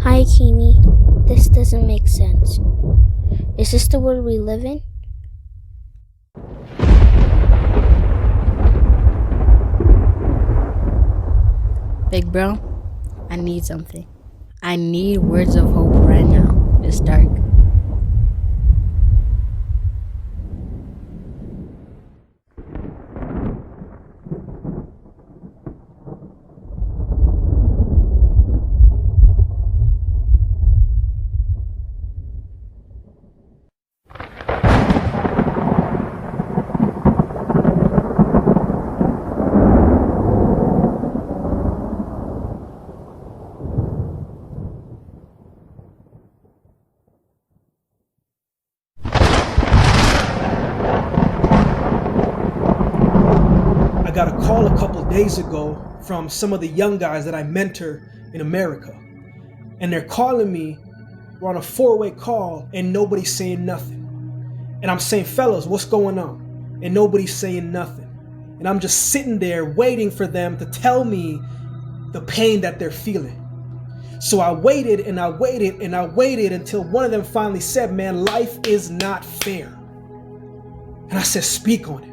Hi, Kimi. This doesn't make sense. Is this the world we live in? Big bro, I need something. I need words of hope right now. It's dark. I got a call a couple days ago from some of the young guys that I mentor in America. And they're calling me. We're on a 4-way call and nobody's saying nothing. And I'm saying, fellas, what's going on? And nobody's saying nothing. And I'm just sitting there waiting for them to tell me the pain that they're feeling. So I waited and I waited and I waited until one of them finally said, man, life is not fair. And I said, speak on it.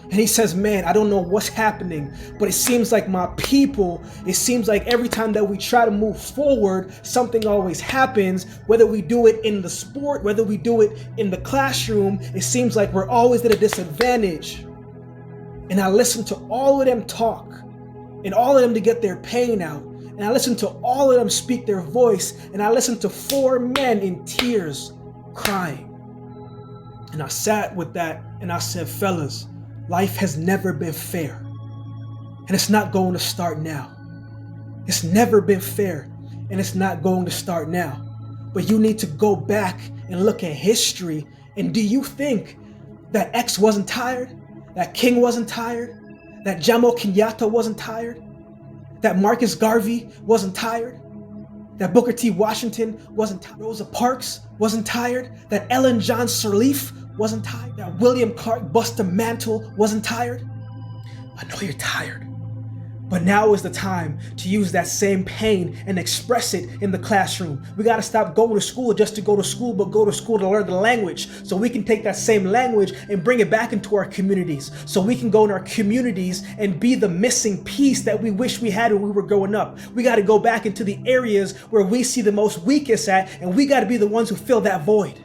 And he says, man, I don't know what's happening, but it seems like my people, it seems like every time that we try to move forward, something always happens, whether we do it in the sport, whether we do it in the classroom, it seems like we're always at a disadvantage. And I listened to all of them talk and all of them to get their pain out. And I listened to all of them speak their voice. And I listened to 4 men in tears crying. And I sat with that and I said, fellas, life has never been fair, and it's not going to start now. It's never been fair, and it's not going to start now. But you need to go back and look at history. And do you think that X wasn't tired? That King wasn't tired? That Jomo Kenyatta wasn't tired? That Marcus Garvey wasn't tired? That Booker T. Washington wasn't tired? Rosa Parks wasn't tired? That Ellen John Sirleaf wasn't tired? That William Clark Buster Mantle wasn't tired? I know you're tired. But now is the time to use that same pain and express it in the classroom. We got to stop going to school just to go to school, but go to school to learn the language so we can take that same language and bring it back into our communities. So we can go in our communities and be the missing piece that we wish we had when we were growing up. We got to go back into the areas where we see the most weakest at, and we got to be the ones who fill that void.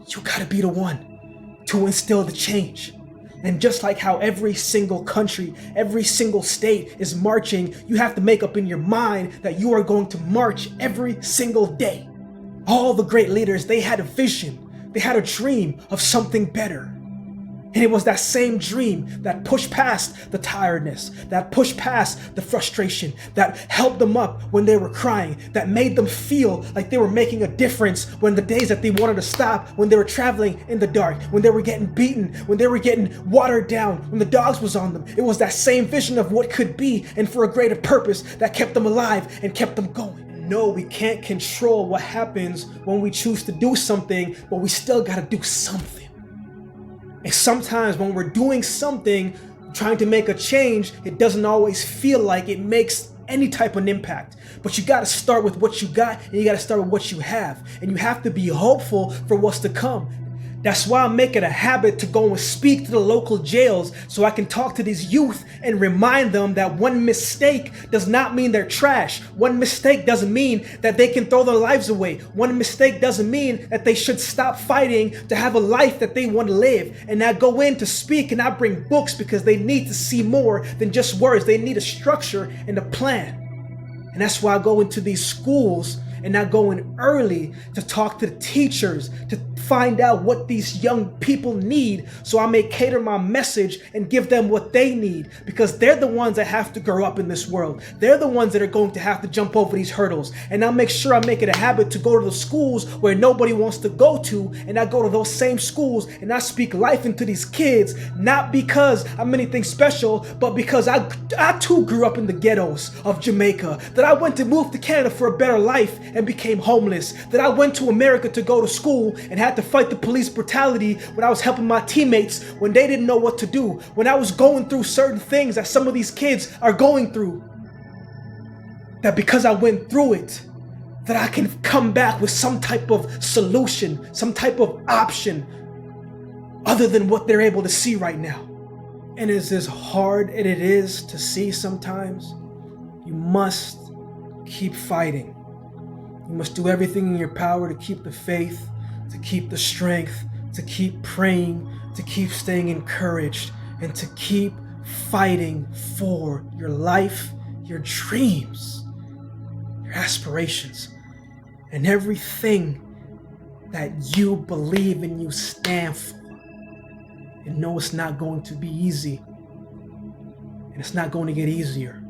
You got to be the one to instill the change. And just like how every single country, every single state is marching, you have to make up in your mind that you are going to march every single day. All the great leaders, they had a vision. They had a dream of something better. And it was that same dream that pushed past the tiredness, that pushed past the frustration, that helped them up when they were crying, that made them feel like they were making a difference when the days that they wanted to stop, when they were traveling in the dark, when they were getting beaten, when they were getting watered down, when the dogs was on them. It was that same vision of what could be and for a greater purpose that kept them alive and kept them going. No, we can't control what happens when we choose to do something, but we still got to do something. And sometimes when we're doing something, trying to make a change, it doesn't always feel like it makes any type of impact. But you got to start with what you got, and you got to start with what you have. And you have to be hopeful for what's to come. That's why I'm making a habit to go and speak to the local jails so I can talk to these youth and remind them that one mistake does not mean they're trash. One mistake doesn't mean that they can throw their lives away. One mistake doesn't mean that they should stop fighting to have a life that they want to live. And I go in to speak and I bring books because they need to see more than just words. They need a structure and a plan. And that's why I go into these schools and I go in early to talk to the teachers, to find out what these young people need so I may cater my message and give them what they need, because they're the ones that have to grow up in this world. They're the ones that are going to have to jump over these hurdles. And I'll make sure I make it a habit to go to the schools where nobody wants to go to, and I go to those same schools and I speak life into these kids, not because I'm anything special, but because I too grew up in the ghettos of Jamaica, that I went to move to Canada for a better life and became homeless, that I went to America to go to school and had to fight the police brutality when I was helping my teammates when they didn't know what to do, when I was going through certain things that some of these kids are going through. That because I went through it, that I can come back with some type of solution, some type of option other than what they're able to see right now. And as hard as it is to see sometimes, you must keep fighting. You must do everything in your power to keep the faith, to keep the strength, to keep praying, to keep staying encouraged, and to keep fighting for your life, your dreams, your aspirations, and everything that you believe and you stand for. And know it's not going to be easy, and it's not going to get easier.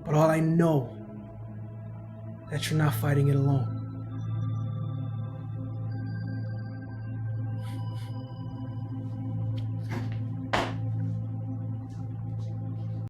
But all I know that you're not fighting it alone.